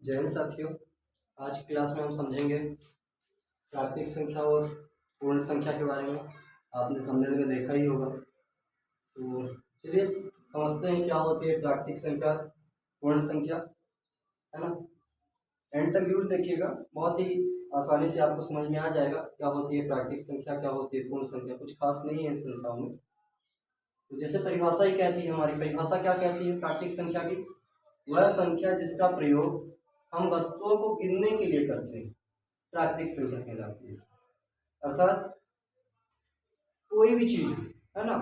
जय हिंद साथियों। आज की क्लास में हम समझेंगे प्राकृतिक संख्या और पूर्ण संख्या के बारे में। आपने थंबनेल में देखा ही होगा। तो चलिए समझते हैं क्या होती है प्राकृतिक संख्या, पूर्ण संख्या, है ना। एंड तक जरूर देखिएगा, बहुत ही आसानी से आपको समझ में आ जाएगा क्या होती है प्राकृतिक संख्या, क्या होती है पूर्ण संख्या। कुछ खास नहीं है इन संख्याओं में। तो जैसे परिभाषा ही कहती है, हमारी परिभाषा क्या कहती है प्राकृतिक संख्या की? वह संख्या जिसका प्रयोग हम वस्तुओं को गिनने के लिए करते हैं प्राकृतिक संख्या कहलाती है। अर्थात कोई भी चीज है ना,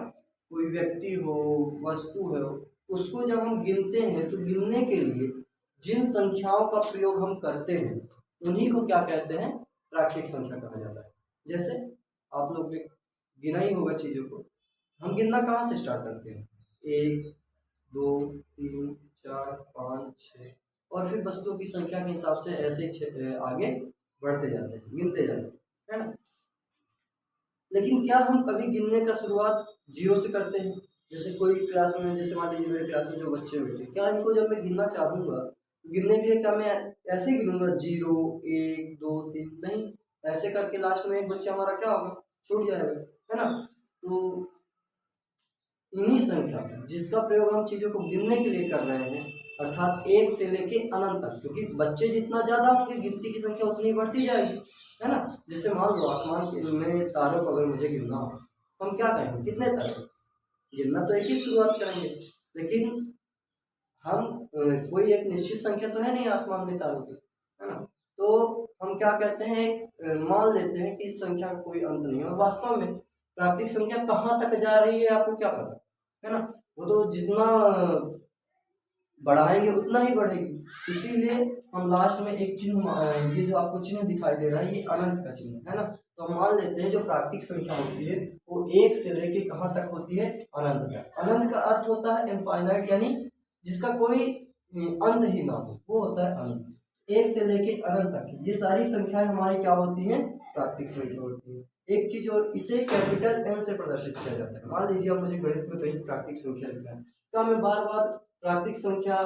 कोई व्यक्ति हो, वस्तु हो, उसको जब हम गिनते हैं तो गिनने के लिए जिन संख्याओं का प्रयोग हम करते हैं उन्हीं को क्या कहते हैं? प्राकृतिक संख्या कहा जाता है। जैसे आप लोग ने गिना ही होगा चीजों को। हम गिनना कहाँ से स्टार्ट करते हैं? 1 2 3 4 5 6 और फिर वस्तुओं की संख्या के हिसाब से ऐसे आगे बढ़ते जाते हैं, गिनते जाते हैं, है ना। लेकिन क्या हम कभी गिनने का शुरुआत जीरो से करते हैं? जैसे कोई क्लास में, जैसे मान लीजिए मेरे क्लास में जो बच्चे बैठे, क्या इनको जब मैं गिनना चाहूंगा गिनने के लिए क्या मैं ऐसे ही गिनूंगा 0 1 2 3? नहीं, ऐसे करके लास्ट में एक बच्चा हमारा क्या होगा? छूट जाएगा, है ना। तो इन्हीं संख्या जिसका प्रयोग हम चीजों को गिनने के लिए कर रहे हैं, अर्थात 1 से लेके अनंत तक, क्योंकि बच्चे जितना ज्यादा होंगे गिनती की संख्या उतनी बढ़ती जाएगी, है ना। जैसे मान लो आसमान में तारों को अगर मुझे गिनना हो, हम क्या करेंगे? कितने तारे गिनना? तो एक ही शुरुआत करेंगे, लेकिन हम कोई एक निश्चित संख्या तो है नहीं आसमान में तारों की, है ना। तो हम क्या कहते हैं, मान लेते हैं कि इस संख्या का कोई अंत नहीं है। और वास्तव में प्राकृतिक संख्या कहाँ तक जा रही है आपको क्या पता, है ना। वो तो जितना बढ़ाएंगे उतना ही बढ़ेगी। इसीलिए हम लास्ट में एक चिन्ह, ये जो आपको चिन्ह दिखाई दे रहा है, ये अनंत का चिन्ह है ना। तो हम मान लेते हैं जो प्राकृतिक संख्या होती है वो 1 से लेके कहाँ तक होती है? अनंत तक। अनंत का अर्थ होता है इनफाइनाइट, यानी जिसका कोई अंत ही ना हो, वो होता है अनंत। 1 से लेके अनंत तक ये सारी संख्याएं हमारी क्या होती हैं? प्राकृतिक संख्या होती है। एक चीज और, इसे कैपिटल एन से प्रदर्शित किया जाता है। मान लीजिए अब मुझे गणित में कहीं प्राकृतिक संख्या लिखा है, क्या मैं बार बार प्राकृतिक संख्या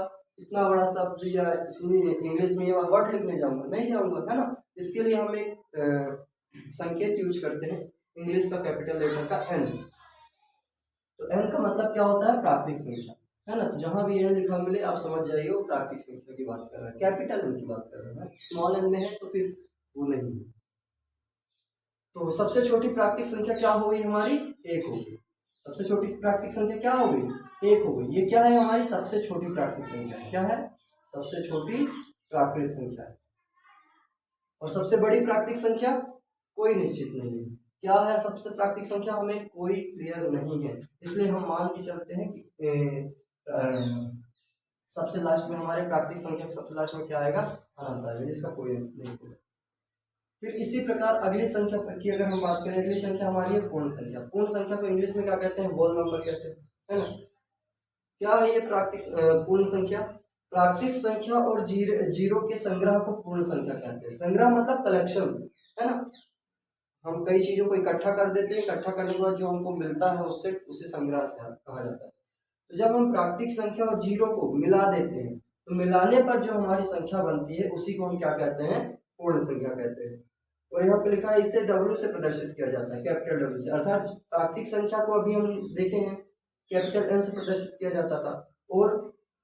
इतना बड़ा शब्द या इतनी इंग्लिश में ये वर्ड लिखने जाऊंगा? नहीं जाऊंगा, है ना। इसके लिए हम एक संकेत यूज करते हैं इंग्लिश का कैपिटल लेटर का एन। तो एन का मतलब क्या होता है? प्राकृतिक संख्या, है ना। तो जहां भी एन लिखा मिले आप समझ जाइए वो प्राकृतिक संख्या की बात कर रहा है, कैपिटल एन की बात कर रहा है। स्मॉल एन में है तो फिर वो नहीं है। तो सबसे छोटी प्राकृतिक संख्या क्या हो गई हमारी? 1 हो गई। सबसे छोटी प्राकृतिक संख्या क्या हो गई? 1 हो गई। ये क्या है? हमारी सबसे छोटी प्राकृतिक संख्या है। क्या है? सबसे छोटी प्राकृतिक संख्या है। और सबसे बड़ी प्राकृतिक संख्या कोई निश्चित नहीं है। क्या है सबसे प्राकृतिक संख्या? हमें कोई क्लियर नहीं है, इसलिए हम मान के चलते हैं कि सबसे लास्ट में हमारे प्राकृतिक संख्या सबसे लास्ट में क्या आएगा? अनंत आएगा, जिसका कोई अंत नहीं होगा। फिर इसी प्रकार अगली संख्या की अगर हम बात करें, अगली संख्या हमारी है पूर्ण संख्या। पूर्ण संख्या को इंग्लिश में क्या कहते हैं? होल नंबर कहते हैं, है ना। क्या है ये प्राकृतिक पूर्ण संख्या? प्राकृतिक संख्या और जीरो के संग्रह को पूर्ण संख्या कहते हैं। संग्रह मतलब कलेक्शन, है ना। हम कई चीजों को इकट्ठा कर देते हैं, इकट्ठा करने के बाद जो हमको मिलता है उससे उसे संग्रह कहा जाता है। तो जब हम प्राकृतिक संख्या और जीरो को मिला देते हैं तो मिलाने पर जो हमारी संख्या बनती है उसी को हम क्या कहते हैं? पूर्ण संख्या कहते हैं। और यहाँ पे लिखा है इसे W से प्रदर्शित किया जाता है, कैपिटल W से। अर्थात प्राकृतिक संख्या को अभी हम देखे हैं कैपिटल N से प्रदर्शित किया जाता था, और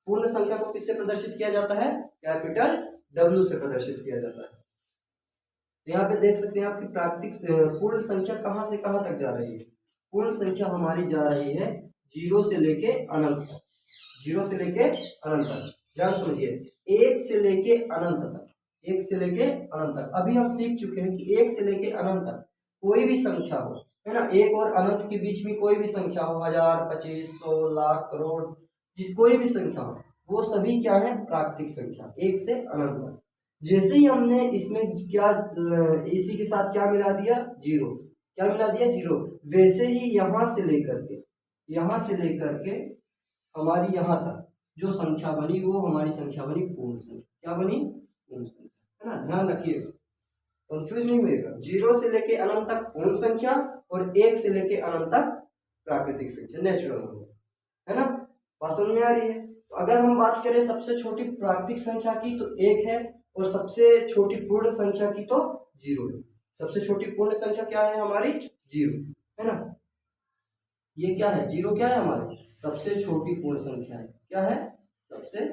पूर्ण संख्या को किससे प्रदर्शित किया जाता है? कैपिटल W से प्रदर्शित किया जाता है। तो यहाँ पे देख सकते हैं आपकी प्राकृतिक पूर्ण संख्या कहाँ से कहाँ तक जा रही है? पूर्ण संख्या हमारी जा रही है 0 से लेके अनंत तक। 0 से लेके अनंत तक, ध्यान समझिए। 1 से लेके अनंत तक, 1 से लेके अनंत तक। अभी हम सीख चुके हैं कि 1 से लेके अनंत तक कोई भी संख्या हो, है ना। 1 और अनंत के बीच में कोई भी संख्या हो, 1000 25 100 लाख करोड़, कोई भी संख्या हो, वो सभी क्या है? प्राकृतिक संख्या, 1 से अनंत तक। जैसे ही हमने इसमें क्या इसी के साथ क्या मिला दिया? 0। क्या मिला दिया? 0। वैसे ही यहां से लेकर के हमारी यहां तक जो संख्या बनी वो हमारी संख्या बनी पूर्ण संख्या। क्या बनी? पूर्ण संख्या, है ना। ध्यान रखिए, कंफ्यूज नहीं होइएगा। 0 से लेके अनंत तक पूर्ण संख्या और 1 से लेके अनंत तक प्राकृतिक संख्या, नेचुरल नंबर, है ना। बात समझ में आ रही है? तो अगर हम बात करें सबसे छोटी प्राकृतिक संख्या की तो 1 है, और सबसे छोटी पूर्ण संख्या की तो 0 है। सबसे छोटी पूर्ण संख्या क्या है हमारी? 0 है ना। ये क्या है? 0 क्या है हमारी सबसे छोटी पूर्ण संख्या है। क्या है? सबसे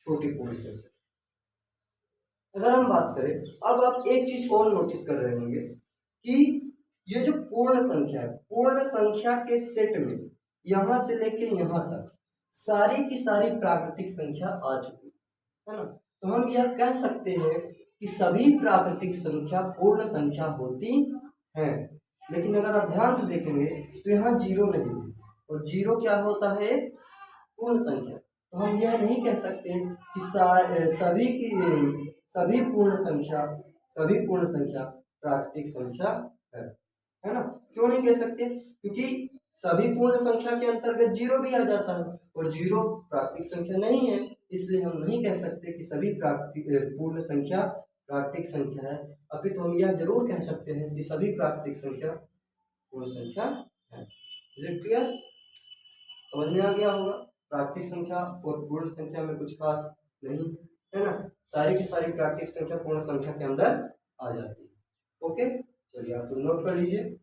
छोटी पूर्ण संख्या। अगर हम बात करें, अब आप एक चीज और नोटिस कर रहे होंगे कि ये जो पूर्ण संख्या है, पूर्ण संख्या के सेट में यहां से लेके यहां तक सारी की सारी प्राकृतिक संख्या आ चुकी है ना। तो हम यह कह सकते हैं कि सभी प्राकृतिक संख्या पूर्ण संख्या होती हैं। लेकिन अगर आप ध्यान से देखेंगे तो यहाँ 0 नहीं है, और 0 क्या होता है? पूर्ण संख्या। तो हम यह नहीं कह सकते कि सभी पूर्ण संख्या प्राकृतिक संख्या है ना। क्यों नहीं कह सकते? क्योंकि सभी पूर्ण संख्या के अंतर्गत 0 भी आ जाता है, और 0 प्राकृतिक संख्या नहीं है, इसलिए हम नहीं कह सकते कि सभी पूर्ण संख्या प्राकृतिक संख्या है। अपितु हम यह जरूर कह सकते हैं कि सभी प्राकृतिक संख्या पूर्ण संख्या है। Is it clear? समझ में आ गया होगा। प्राकृतिक संख्या और पूर्ण संख्या में कुछ खास नहीं है ना, सारी की सारी प्राकृतिक संख्या पूर्ण संख्या के अंदर आ जाती है। ओके, चलिए आप नोट कर लीजिए।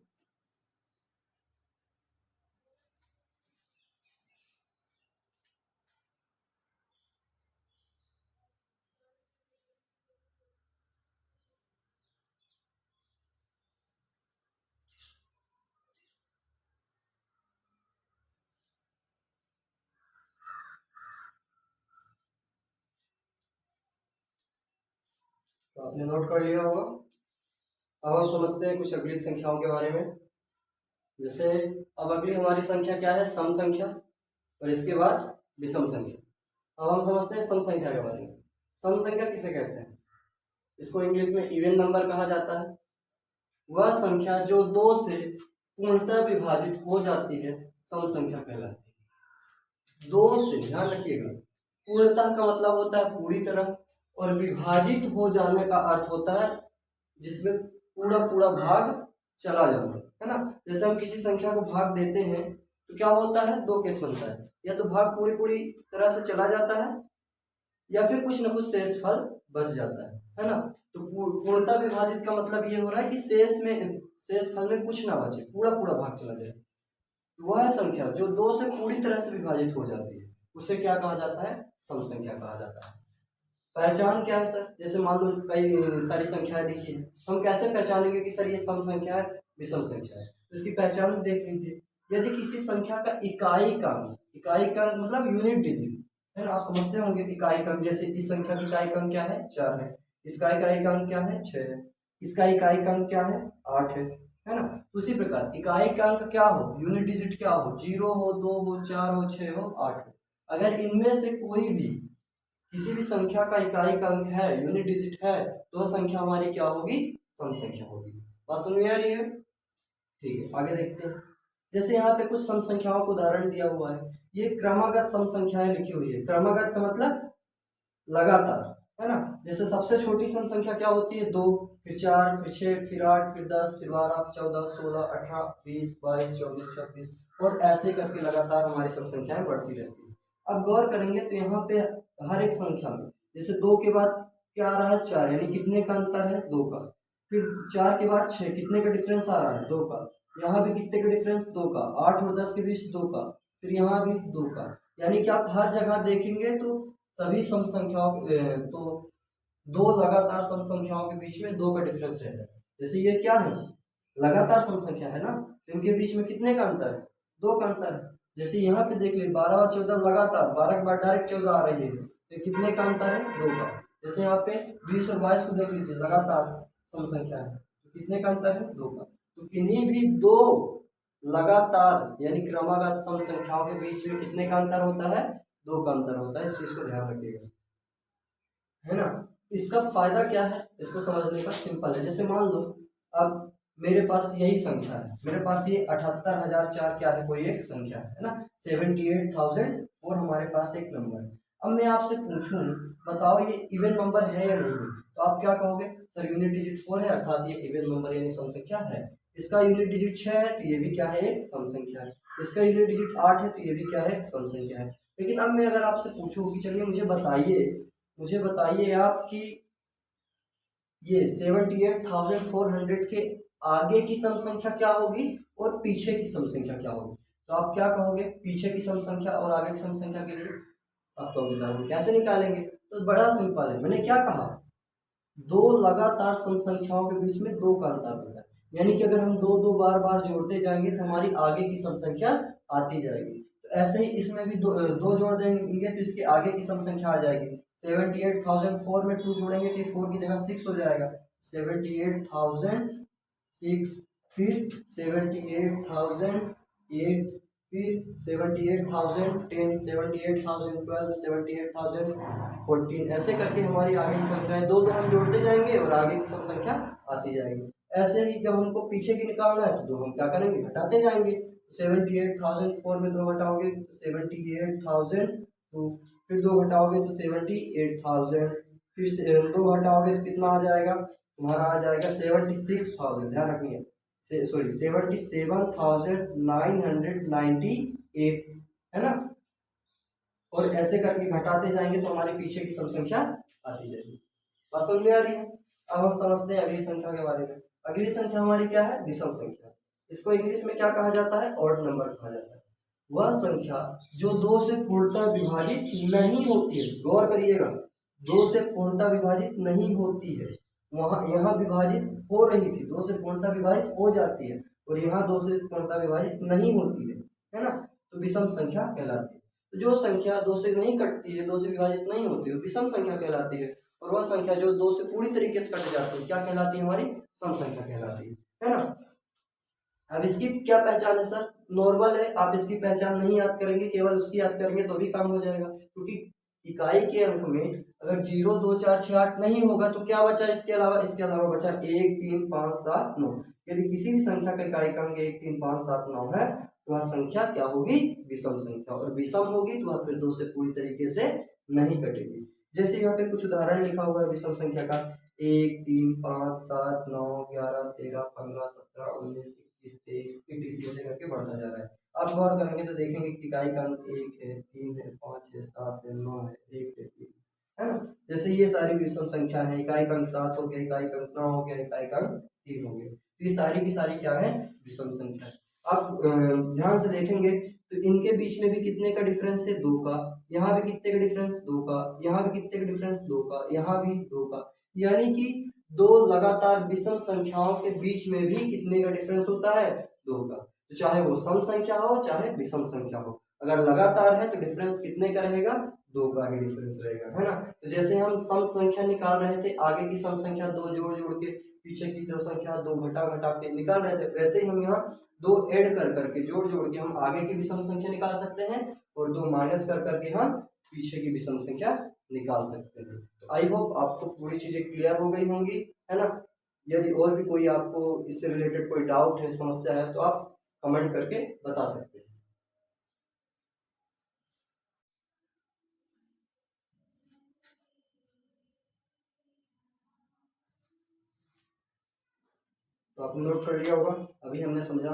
तो आपने नोट कर लिया होगा। अब हम समझते हैं कुछ अगली संख्याओं के बारे में। जैसे अब अगली हमारी संख्या क्या है? सम संख्या, और इसके बाद विषम संख्या। अब हम समझते हैं सम संख्या के बारे में। सम संख्या किसे कहते हैं? इसको इंग्लिश में इवन नंबर कहा जाता है। वह संख्या जो 2 से पूर्णतः विभाजित हो जाती है सम संख्या कहलाती है। 2 से, ध्यान रखिएगा, पूर्णतः का मतलब होता है पूरी तरह, और विभाजित हो जाने का अर्थ होता है जिसमें पूरा पूरा भाग चला जाना, है ना। जैसे हम किसी संख्या को भाग देते हैं तो क्या होता है? 2 केस बनता है, या तो भाग पूरी पूरी तरह से चला जाता है, या फिर कुछ न कुछ शेष फल बच जाता है ना। तो पूर्णतः विभाजित का मतलब ये हो रहा है कि शेष फल में कुछ ना बचे, पूरा पूरा भाग चला जाए। वह संख्या जो 2 से पूरी तरह से विभाजित हो जाती है उसे क्या कहा जाता है? सम संख्या कहा जाता है। पहचान क्या है सर? जैसे मान लो कई सारी संख्याएं दिखी है, हम कैसे पहचानेंगे कि सर ये सम संख्या है, विषम संख्या है? तो इसकी पहचान देख लीजिए। यदि किसी संख्या का इकाई का मतलब यूनिट डिजिट है ना, आप समझते होंगे इकाई का। जैसे इस संख्या की इकाई का क्या है? 4 है। इसका इकाई का क्या है? 6 है। इसका इकाई का क्या है? 8 है ना। उसी प्रकार इकाई का अंक क्या हो? यूनिट डिजिट क्या हो? 0 हो, 2 हो, 4 हो, 6 हो, 8 हो। अगर इनमें से कोई भी किसी भी संख्या का इकाई का अंक है, यूनिट डिजिट है, तो वह संख्या हमारी क्या होगी? सम संख्या होगी। बात समझ में आ रही है? ठीक है, आगे देखते हैं। जैसे यहाँ पे कुछ सम संख्याओं का उदाहरण दिया हुआ है। ये क्रमागत सम संख्याएं लिखी हुई है। क्रमागत का मतलब लगातार, है ना। जैसे सबसे छोटी सम संख्या क्या होती है? 2, फिर 4, फिर 6, फिर 8, फिर 10, फिर 12, 14, 16, 18, 20, 22, 24, 26, और ऐसे करके लगातार हमारी सम संख्याएं बढ़ती रहती है। अब गौर करेंगे तो यहाँ पे हर एक संख्या में जैसे 2 के बाद क्या आ रहा है? 4, यानी कितने का अंतर है? 2 का। फिर 4 के बाद 6, कितने का डिफरेंस आ रहा है? 2 का। यहाँ भी कितने का डिफरेंस? 2 का। 8 और 10 के बीच 2 का। फिर यहाँ भी 2 का। यानी कि आप हर जगह देखेंगे तो सभी सम संख्याओं तो 2 लगातार सम संख्याओं के बीच में 2 का डिफरेंस रहता है। जैसे ये क्या है? लगातार सम संख्या है ना, तो इनके बीच में कितने का अंतर है? 2 का अंतर है। जैसे यहाँ पे देख लीजिए 12 और 14 लगातार, 12 के बाद डायरेक्ट 14 आ रही है, तो कितने का अंतर है? 2 का। जैसे यहाँ पे 20 और 22 को देख लीजिए, लगातार सम संख्या है, तो कितने का अंतर है? 2 का। तो किन्हीं भी 2 लगातार यानी क्रमागत सम संख्याओं के बीच में कितने का अंतर होता है? 2 का अंतर होता है। इस चीज को ध्यान रखिएगा, है ना। इसका फायदा क्या है इसको समझने का? सिंपल है। जैसे मान लो अब मेरे पास यही संख्या है, मेरे पास ये 78,004 क्या है? कोई एक संख्या है ना, 78,004 हमारे पास एक नंबर है। अब मैं आपसे पूछूं, बताओ ये इवन नंबर है या नहीं? तो आप क्या कहोगे? सर यूनिट डिजिट 4 है, अर्थात ये इवन नंबर यानी सम संख्या है। इसका यूनिट डिजिट 6 है, तो ये भी क्या है? एक सम संख्या है। इसका यूनिट डिजिट 8 है, तो ये भी क्या है? सम संख्या है। लेकिन अब मैं अगर आपसे पूछूं कि चलिए मुझे बताइए आप कि ये 78,400 के आगे की सम संख्या क्या होगी और पीछे की सम संख्या क्या होगी। तो आप क्या कहोगे पीछे की सम संख्या और आगे की सम संख्या के लिए? आप कहोगे सर हम कैसे निकालेंगे? तो बड़ा सिंपल है, मैंने क्या कहा, दो लगातार सम संख्याओं के बीच में दो का अंतर होता है, यानी कि अगर हम दो दो बार बार जोड़ते जाएंगे तो हमारी आगे की सम संख्या आती जाएगी। तो ऐसे ही इसमें भी दो जोड़ देंगे तो इसके आगे की सम संख्या आ जाएगी। 78,004 में 2 जोड़ेंगे तो 4 की जगह 6 हो जाएगा। 78,006, फिर 78,008, फिर 78,010, 78,012, 78,014, ऐसे करके हमारी आगे की संख्या है, दो दो हम जोड़ते जाएंगे और आगे की सब संख्या आती जाएगी। ऐसे ही जब हमको पीछे की निकालना है तो दो हम क्या करेंगे घटाते जाएंगे। 78,004 में दो घटाओगे तो 78,002, फिर दो घटाओगे तो 78,000, फिर से दो घटाओगे तो कितना आ जाएगा तुम्हारा, आ जाएगा 76,000, ध्यान रखिए सॉरी 77,998 है ना। और ऐसे करके घटाते जाएंगे तो हमारे पीछे की सम संख्या आती जाएगी। बात समझ में आ रही है? अब हम समझते हैं अगली संख्या के बारे में। अगली संख्या हमारी क्या है? विषम संख्या। इसको इंग्लिश में क्या कहा जाता है? ऑड नंबर कहा जाता है। वह संख्या जो दो से पूर्णतः विभाजित नहीं होती है, गौर करिएगा, दो से पूर्णतः विभाजित नहीं होती है, वहां यहाँ विभाजित हो रही थी, दो से पूर्णतः विभाजित हो जाती है, और यहाँ दो से पूर्णतः विभाजित नहीं होती है ना, तो विषम संख्या कहलाती है। तो जो संख्या दो से नहीं कटती है, दो से विभाजित नहीं होती है, विषम संख्या कहलाती है। और वह संख्या जो दो से पूरी तरीके से कट जाती है क्या कहलाती है? हमारी सम संख्या कहलाती है ना। अब इसकी क्या पहचान है सर? नॉर्मल है, आप इसकी पहचान नहीं याद करेंगे, केवल उसकी याद करेंगे तो भी काम हो जाएगा, क्योंकि इकाई के अंक में अगर 0, 2, 4, 6, 8 नहीं होगा तो क्या बचा इसके अलावा? इसके अलावा बचा 1, 3, 5, 7, 9। यदि किसी भी संख्या का इकाई का अंक 1, 3, 5, 7, 9 है तो वह संख्या क्या होगी? विषम संख्या। और विषम होगी तो वह फिर दो से पूरी तरीके से नहीं कटेगी। जैसे यहाँ पे कुछ उदाहरण लिखा हुआ है विषम संख्या का, 1, 3, 5, 7, 9, 11, 13, 15, 17, 19, 21, 23 etc ऐसे करके बढ़ता जा रहा है। आप गौर करेंगे तो देखेंगे कि इकाई का अंक 1 है, 3 है, 5 है, 7 है, 9 है, 1 है, 3 है ना। जैसे ये सारी विषम संख्या है, इकाई का अंक 7 हो गया, इकाई का अंक 9 हो गया, इकाई का अंक 3 हो गया, तो ये सारी की सारी क्या है? विषम संख्या है। आप ध्यान से देखेंगे तो इनके बीच में भी कितने का डिफरेंस है? 2 का। यहाँ भी कितने का डिफरेंस? 2 का। यहाँ भी कितने का डिफरेंस? 2 का। यहाँ भी 2 का। यानी कि दो लगातार विषम संख्याओं के बीच में भी कितने का डिफरेंस होता है? 2 का। तो चाहे वो सम संख्या हो चाहे विषम संख्या हो, अगर लगातार है तो डिफरेंस कितने का रहेगा? 2 का ही डिफरेंस रहेगा, है ना। तो जैसे हम सम संख्या निकाल रहे थे, आगे की सम संख्या दो जोड़ जोड़ के, पीछे की दो संख्या दो घटा घटा के निकाल रहे थे, वैसे ही हम यहाँ दो ऐड कर करके जोड़ जोड़ के हम आगे की विषम संख्या निकाल सकते हैं और दो माइनस कर करके हम पीछे की विषम संख्या निकाल सकते हैं। तो आई होप आपको पूरी चीजें क्लियर हो गई होंगी, है ना। यदि और भी कोई आपको इससे रिलेटेड कोई डाउट है, समस्या है, तो आप कमेंट करके बता सकते हैं। तो आपने नोट कर लिया होगा। अभी हमने समझा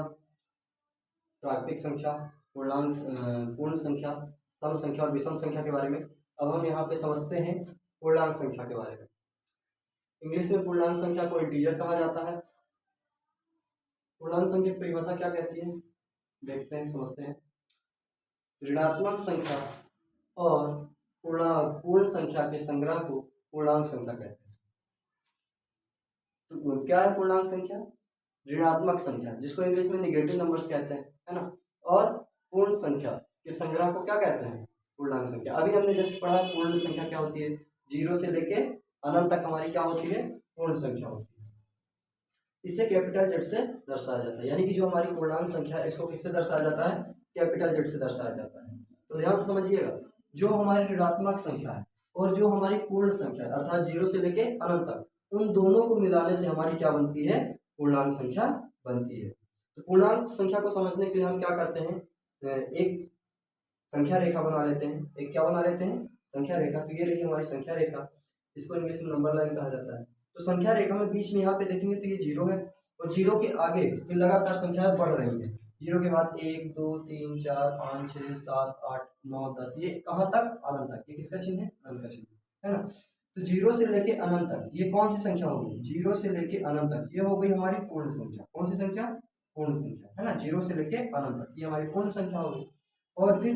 प्राकृतिक संख्या, पूर्णांक, पूर्ण संख्या, सम संख्या और विषम संख्या के बारे में। अब हम यहाँ पे समझते हैं पूर्णांक संख्या के बारे में। इंग्लिश में पूर्णांक संख्या को इंटीजर कहा जाता है। पूर्णांक संख्या की परिभाषा क्या कहती है? देखते हैं, समझते हैं। ऋणात्मक संख्या और पूर्ण संख्या के संग्रह को पूर्णांक संख्या कहते हैं। तो क्या है पूर्णांक संख्या? ऋणात्मक संख्या, जिसको इंग्लिश में निगेटिव नंबर्स कहते हैं, है ना। और पूर्ण संख्या के संग्रह को क्या कहते हैं? पूर्णांक संख्या। अभी हमने जस्ट पढ़ा पूर्ण संख्या क्या होती है, 0 से लेके अनंत तक हमारी क्या होती है? पूर्ण संख्या होती है। इसे कैपिटल जेड से दर्शाया जाता है, यानी कि जो हमारी पूर्णांक संख्या है इसको किससे दर्शाया जाता है? कैपिटल जेड से दर्शाया जाता है। तो ध्यान से समझिएगा, जो हमारी ऋणात्मक संख्या है और जो हमारी पूर्ण संख्या है, अर्थात 0 से लेके अनंत तक, उन दोनों को मिलाने से हमारी क्या बनती है? पूर्णांक संख्या बनती है। तो पूर्णांक संख्या को समझने के लिए हम क्या करते हैं? एक संख्या रेखा बना लेते हैं। एक क्या बना लेते हैं? संख्या रेखा। तो ये रही हमारी संख्या रेखा, इसको इंग्लिश में नंबर लाइन कहा जाता है। तो संख्या रेखा में बीच में यहाँ पे देखेंगे तो ये 0 है, और 0 के आगे फिर लगातार संख्याएं बढ़ रही है, जीरो के बाद 1 2 3 4 5 6 7 8 9 10, ये कहाँ तक? अनंत तक। ये किसका चिन्ह है? अनंत का चिन्ह है ना। तो जीरो से लेके अनंत तक ये कौन सी संख्या होगी? जीरो से लेके अनंत तक ये हो गई हमारी पूर्ण संख्या। कौन सी संख्या? पूर्ण संख्या, है ना। जीरो से लेके अनंत तक ये हमारी पूर्ण संख्या होगी। और फिर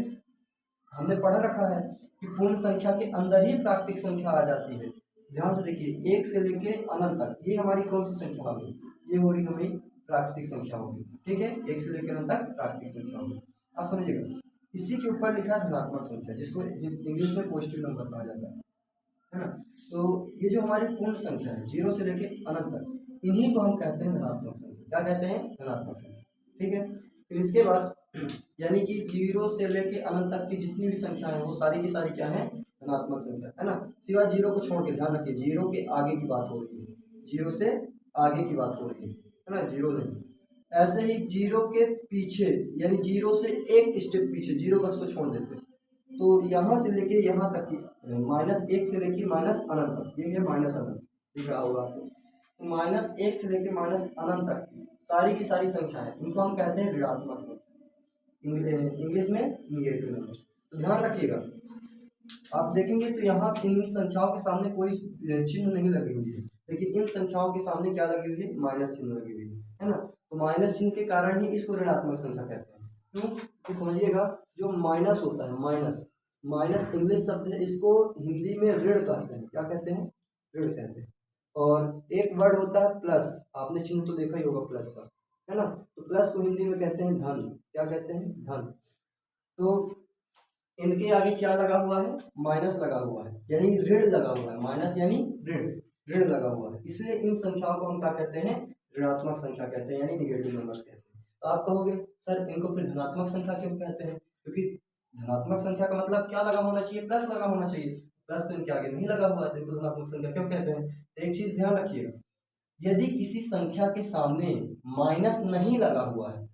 हमने पढ़ रखा है कि पूर्ण संख्या के अंदर ही प्राकृतिक संख्या आ जाती है। ध्यान से देखिए, 1 से लेके अनंत तक ये हमारी कौन सी संख्या होगी? ये हो रही हमें प्राकृतिक संख्या होगी। ठीक है, 1 से लेकर अनंत तक प्राकृतिक संख्या होगी। आप समझिएगा, इसी के ऊपर लिखा है धनात्मक संख्या, जिसको इंग्लिश में पॉजिटिव नंबर कहा जाता है ना। तो ये जो हमारी पूर्ण संख्या है जीरो से लेके अनंत तक, इन्हीं को हम कहते हैं धनात्मक संख्या। क्या कहते हैं? धनात्मक संख्या। ठीक है, फिर इसके बाद यानी कि जीरो से लेके अनंत तक की जितनी भी संख्या है वो सारी की सारी क्या है? धनात्मक संख्या, है ना। सिवाय जीरो को छोड़ के, ध्यान रखिए जीरो के आगे की बात हो रही है, जीरो से आगे की बात हो रही है ना, जीरो नहीं। ऐसे ही जीरो के पीछे यानी जीरो से एक स्टेप पीछे, जीरो बस को छोड़ देते, तो यहाँ से लेके यहाँ तक की -1 से लेके माइनस अनंत तक, ये है माइनस अनंत, दिख रहा होगा आपको। तो -1 से लेके माइनस अनंत तक सारी की सारी संख्या है, इनको हम कहते हैं ऋणात्मक संख्या, इंग्लिश में निगेटिव नंबर्स। तो ध्यान रखिएगा, आप देखेंगे तो यहाँ इन संख्याओं के सामने कोई चिन्ह नहीं लगी हुई है, लेकिन इन संख्याओं के सामने क्या लगी हुई है? माइनस चिन्ह लगी हुई है ना। तो माइनस चिन्ह के कारण ही इसको ऋणात्मक संख्या कहते हैं। क्यों? तो समझिएगा, जो माइनस होता है, माइनस, माइनस इंग्लिश शब्द है, इसको हिंदी में ऋण कहते हैं। क्या कहते हैं? ऋण कहते हैं। और एक वर्ड होता है प्लस, आपने चिन्ह तो देखा ही होगा प्लस का, है ना। तो प्लस को हिंदी में कहते हैं धन। क्या कहते हैं? धन। तो इनके आगे क्या लगा हुआ है? माइनस लगा हुआ है, यानी ऋण लगा हुआ है। माइनस यानी ऋण, ऋण लगा हुआ है, इसलिए इन संख्याओं को हम क्या कहते हैं? ऋणात्मक संख्या कहते हैं, यानी निगेटिव नंबर्स कहते हैं। तो आप कहोगे सर इनको फिर धनात्मक संख्या क्यों कहते हैं? क्योंकि धनात्मक संख्या का मतलब क्या लगा होना चाहिए? प्लस लगा होना चाहिए। प्लस तो इनके आगे नहीं लगा हुआ है, तो इनको धनात्मक संख्या क्यों कहते हैं? एक चीज ध्यान रखिएगा, यदि किसी संख्या के सामने माइनस नहीं लगा हुआ है,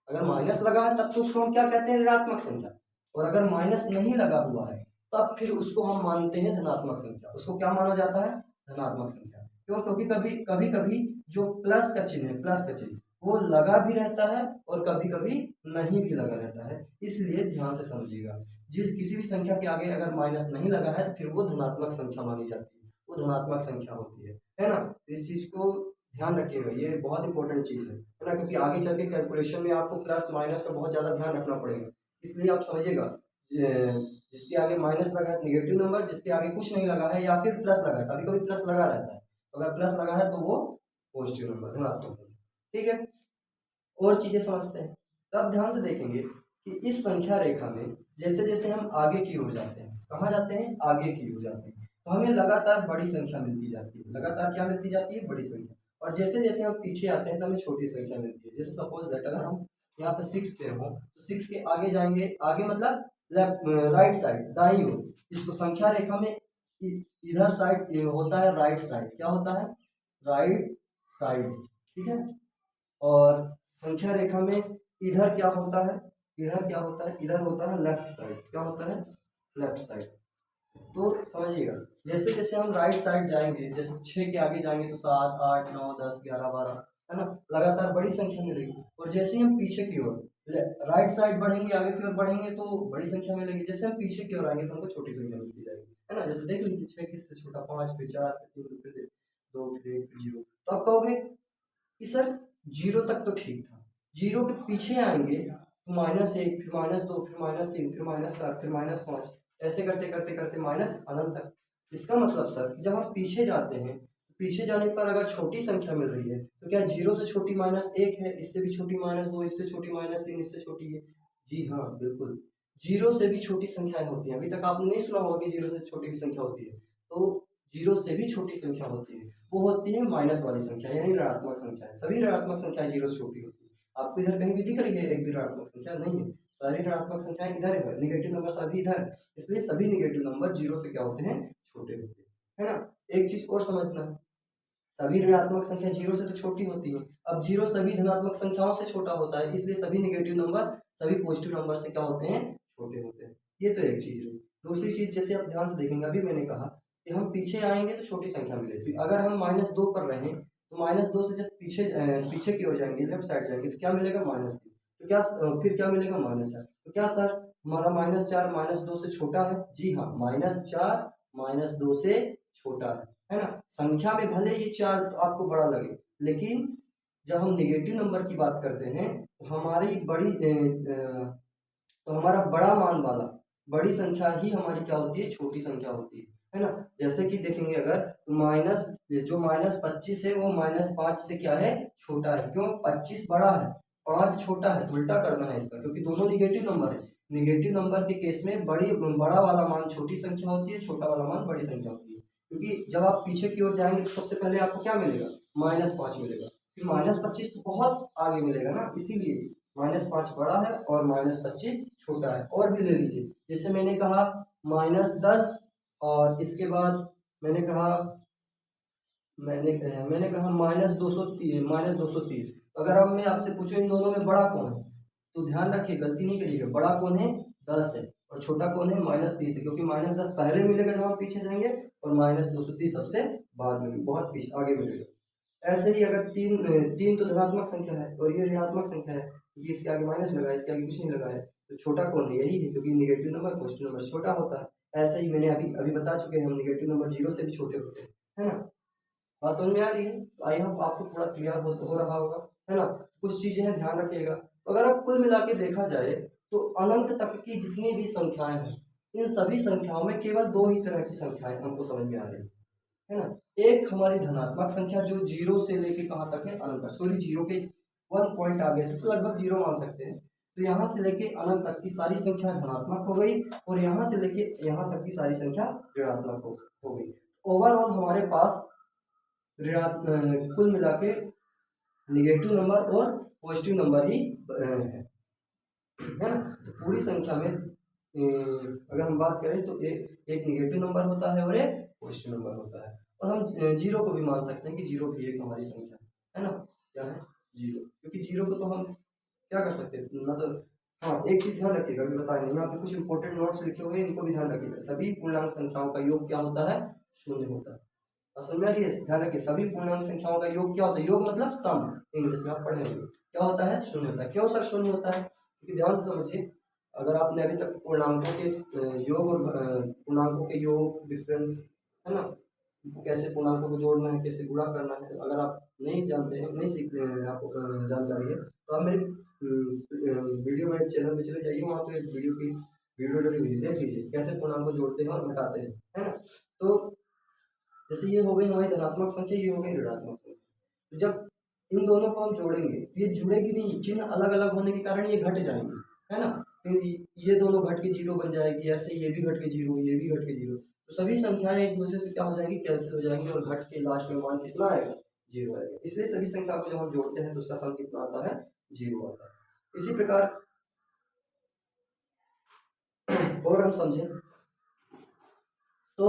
अगर माइनस लगा है तब तो उसको हम क्या कहते हैं? ऋणात्मक संख्या। और अगर माइनस नहीं लगा हुआ है तब फिर उसको हम मानते हैं धनात्मक संख्या। उसको क्या माना जाता है? धनात्मक संख्या। क्यों? क्योंकि कभी कभी कभी जो प्लस का चिन्ह है, प्लस का चिन्ह वो लगा भी रहता है और कभी कभी नहीं भी लगा रहता है, इसलिए ध्यान से समझिएगा। जिस किसी भी संख्या के आगे अगर माइनस नहीं लगा है तो फिर वो धनात्मक संख्या मानी जाती है, वो धनात्मक संख्या होती है ना। इस चीज को ध्यान रखिएगा, ये बहुत इंपॉर्टेंट चीज है ना, क्योंकि आगे चल के कैलकुलेशन में आपको प्लस माइनस का बहुत ज्यादा ध्यान रखना पड़ेगा। इसलिए आप समझिएगा, जिसके आगे माइनस लगा है निगेटिव नंबर, जिसके आगे कुछ नहीं लगा है या फिर प्लस लगा है, कभी कभी प्लस लगा रहता है, तो अगर प्लस लगा है तो वो पॉजिटिव नंबर, धनात्मक संख्या। ठीक है, और चीजें समझते हैं। तो अब ध्यान से देखेंगे कि इस संख्या रेखा में जैसे जैसे हम आगे की ओर जाते हैं, कहाँ जाते हैं? आगे की ओर जाते हैं, तो हमें लगातार बड़ी संख्या मिलती जाती है। लगातार क्या मिलती जाती है? बड़ी संख्या। और जैसे जैसे हम पीछे आते हैं तो हमें छोटी संख्या मिलती है। जैसे सपोज दैट अगर हम यहाँ पे 6 पे हो तो 6 के आगे जाएंगे, आगे मतलब लेफ्ट राइट साइड, दाईं ओर। इसको संख्या रेखा में इधर साइड होता है राइट साइड। क्या होता है? Right side. ठीक है, और संख्या रेखा में इधर क्या होता है? इधर क्या होता है? इधर होता है लेफ्ट साइड। क्या होता है? Left side. तो समझिएगा, जैसे जैसे हम राइट साइड जाएंगे, जैसे 6 के आगे जाएंगे तो 7 8 9 10 11 12, है ना, लगातार बड़ी संख्या मिलेगी। और जैसे ही हम पीछे की ओर राइट साइड बढ़ेंगे, आगे की ओर बढ़ेंगे तो बड़ी संख्या मिलेगी। जैसे हम पीछे की ओर आएंगे तो हमको छोटी संख्या मिलती जाएगी, है ना। जैसे देख लीजिए 6 किससे छोटा, 5 फिर 4 फिर 3 फिर 2 फिर 1 फिर 0। तो आप कहोगे कि सर जीरो तक तो ठीक था, जीरो के पीछे आएंगे तो -1 फिर -2 फिर -3 फिर -4 फिर -5, ऐसे करते करते करते माइनस अनंत तक। इसका मतलब सर कि जब हम पीछे जाते हैं, पीछे जाने पर अगर छोटी संख्या मिल रही है तो क्या जीरो से छोटी -1 है, इससे भी छोटी -2, इससे छोटी -3, इससे छोटी है? जी हाँ, बिल्कुल, जीरो से भी छोटी संख्याएं होती हैं। अभी तक आपने नहीं सुना होगा कि जीरो से छोटी भी संख्या होती है, तो जीरो से भी छोटी संख्या होती है, वो होती है माइनस वाली संख्या, यानी ऋणात्मक संख्या है। सभी ऋणात्मक संख्याएं जीरो से छोटी होती है। आपको इधर कहीं भी दिख रही है एक भी ऋणात्मक संख्या? नहीं है, सारी ऋणात्मक संख्याएं इधर है, निगेटिव नंबर सभी इधर, इसलिए सभी निगेटिव नंबर जीरो से क्या होते हैं? छोटे होते हैं, है ना। एक चीज और समझना, सभी ऋणात्मक संख्या जीरो से तो छोटी होती है। अब जीरो सभी धनात्मक संख्याओं से छोटा होता है, इसलिए सभी निगेटिव नंबर सभी पॉजिटिव नंबर से क्या होते हैं? छोटे होते हैं। ये तो एक चीज है। दूसरी चीज, जैसे आप ध्यान से देखेंगे, अभी मैंने कहा कि हम पीछे आएंगे तो छोटी संख्या मिलेगी। अगर हम -2 पर रहें तो -2 से जब पीछे की ओर जाएंगे, लेफ्ट साइड जाएंगे, तो क्या मिलेगा? -3। तो क्या फिर क्या मिलेगा, -4। तो क्या सर हमारा -4 -2 से छोटा है? जी हाँ, -4 -2 से छोटा है ना। संख्या में भले ये 4 आपको बड़ा लगे, लेकिन जब हम नेगेटिव नंबर की बात करते हैं तो हमारी तो हमारा बड़ा मान वाला बड़ी संख्या ही हमारी क्या होती है, छोटी संख्या होती है ना। जैसे कि देखेंगे अगर तो माइनस जो -25 है वो -5 से क्या है, छोटा है। क्यों? 25 बड़ा है, 5 छोटा है, तो उल्टा करना है इसका, क्योंकि दोनों निगेटिव नंबर है। निगेटिव नंबर के केस में बड़ा वाला मान छोटी संख्या होती है, छोटा वाला मान बड़ी संख्या होती है। क्योंकि जब आप पीछे की ओर जाएंगे तो सबसे पहले आपको क्या मिलेगा, -5 मिलेगा, फिर -25 तो बहुत आगे मिलेगा ना, इसीलिए -5 बड़ा है और -25 छोटा है। और भी ले लीजिए, जैसे मैंने कहा -10 और इसके बाद मैंने कहा मैंने कहा -230। अगर अब मैं आपसे पूछूं इन दोनों में बड़ा कौन है, तो ध्यान रखिए, गलती नहीं करिएगा, बड़ा कौन है, 10 है, और छोटा कौन है, -30 है, क्योंकि -10 पहले मिलेगा जब हम पीछे जाएंगे, और -230 सबसे बाद में, बहुत पीछे आगे मिलेगा। ऐसे ही अगर तीन तो धनात्मक संख्या है और ये ऋणात्मक संख्या है, क्योंकि इसके आगे माइनस लगा है, इसके आगे कुछ नहीं लगा है, तो छोटा कौन है, यही है, क्योंकि निगेटिव नंबर पॉजिटिव नंबर छोटा होता है। ऐसे ही मैंने अभी अभी बता चुके हैं, हम निगेटिव नंबर 0 से भी छोटे होते हैं, है ना। बात समझ में आ रही है? तो आई होप आपको थोड़ा क्लियर हो रहा होगा, है ना। कुछ चीजें हैं, ध्यान रखिएगा। अगर आप कुल मिला के देखा जाए तो अनंत तक की जितनी भी संख्याएं हैं, इन सभी संख्याओं में केवल दो ही तरह की संख्याएं हमको समझ में आ रही है ना। एक हमारी धनात्मक संख्या जो 0 से लेके कहाँ तक है, अनंत तक, सॉरी 0 के 1 पॉइंट आगे से तो लगभग 0 मान सकते हैं। तो यहाँ से लेके अनंत तक की सारी संख्या धनात्मक हो गई, और यहाँ से लेके यहाँ तक की सारी संख्या ऋणात्मक हो गई। ओवरऑल हमारे पास कुल मिला के निगेटिव नंबर और पॉजिटिव नंबर ही है ना। तो पूरी संख्या में अगर हम बात करें तो एक निगेटिव नंबर होता है और एक पॉजिटिव नंबर होता है। और हम जीरो को भी मान सकते हैं कि जीरो भी एक हमारी संख्या है ना। क्या है, जीरो, क्योंकि जीरो को तो हम क्या कर सकते हैं, मतलब हाँ, एक चीज ध्यान रखिएगा, अभी बताएंगे यहाँ पे कुछ इंपॉर्टेंट नोट्स लिखे हुए हैं, इनको भी ध्यान रखिएगा। सभी पूर्णांक संख्याओं का योग क्या होता है, शून्य होता है। असल में ये ध्यान रखिए, सभी पूर्णांक संख्याओं का योग क्या होता है, योग मतलब सम, इंग्लिश में आप पढ़े होंगे, क्या होता है, शून्य होता है। क्यों सर शून्य होता है, क्योंकि ध्यान से समझिए, अगर आपने अभी तक पूर्णांकों के योग और पूर्णांकों के योग डिफरेंस, है ना, कैसे पूर्णांकों को जोड़ना है, कैसे गुणा करना है, अगर आप नहीं जानते हैं, नहीं सीख रहे हैं, आपको जानकारी है, तो आप मेरे वीडियो में चैनल पे चले जाइए, वहाँ पे वीडियो डली हुई देख लीजिए, कैसे पूर्णांक को जोड़ते हैं और घटाते हैं, है ना। तो जैसे ये हो गई हमारी धनात्मक संख्या, ये हो गई ऋणात्मक संख्या। तो जब इन दोनों को हम जोड़ेंगे, ये जुड़ेगी नहीं, चिन्ह अलग अलग होने के कारण ये घट जाएंगे, है ना। फिर ये दोनों घट के जीरो बन जाएगी, ऐसे ये भी घट के जीरो, ये भी घट के जीरो, तो सभी संख्याएं एक दूसरे से क्या हो जाएंगी, कैंसिल हो जाएंगी, और घट के लास्ट में मान कितना आएगा, जीरो आएगा। इसलिए सभी संख्या को जब हम जोड़ते हैं तो उसका सम कितना आता है, जीरो आता है। इसी प्रकार और हम समझें तो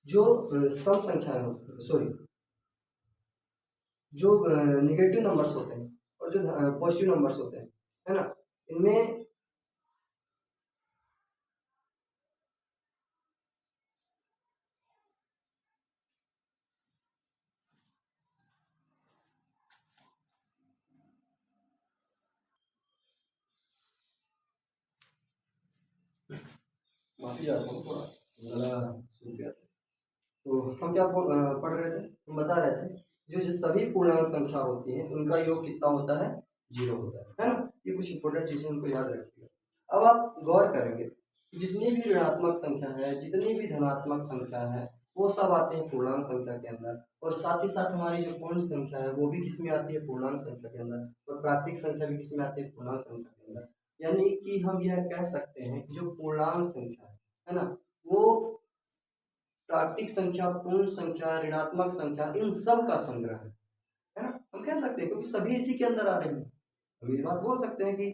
जो सम संख्याएं सॉरी जो निगेटिव नंबर्स होते हैं और जो पॉजिटिव नंबर्स होते हैं, है ना, इनमें माफी चाहता हूँ, थोड़ा गला सूख गया था। तो हम क्या पढ़ रहे थे, हम बता रहे थे जो सभी पूर्णांक संख्या होती है उनका योग कितना होता है, जीरो होता है ना। ये कुछ इंपॉर्टेंट चीजें उनको याद रखिएगा। अब आप गौर करेंगे जितनी भी ऋणात्मक संख्या है, जितनी भी धनात्मक संख्या है, वो सब आते हैं पूर्णांक संख्या के अंदर, और साथ ही साथ हमारी जो पूर्ण संख्या है वो भी किसमें आती है, पूर्णांक संख्या के अंदर, और प्राकृतिक संख्या भी किसमें आती है, पूर्णांक संख्या के अंदर। यानी कि हम यह कह सकते हैं कि जो पूर्णांक संख्या है ना, वो प्राकृतिक संख्या, पूर्ण संख्या, ऋणात्मक संख्या, इन सब का संग्रह है ना, हम कह सकते हैं, क्योंकि सभी इसी के अंदर आ रहे हैं। हम ये बात बोल सकते हैं कि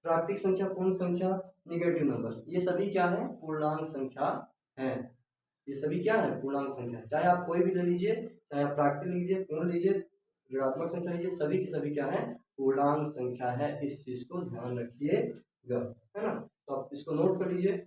प्राकृतिक संख्या, पूर्ण संख्या, निगेटिव नंबर्स, ये सभी क्या है, पूर्णांक संख्या है। ये सभी क्या है, पूर्णांक संख्या। चाहे आप कोई भी ले लीजिए, चाहे आप प्राकृतिक लीजिए, पूर्ण लीजिए, ऋणात्मक संख्या लीजिए, सभी की सभी क्या है, पूर्णांक संख्या है। इस चीज को ध्यान रखिएगा, है ना। तो आप इसको नोट कर लीजिए।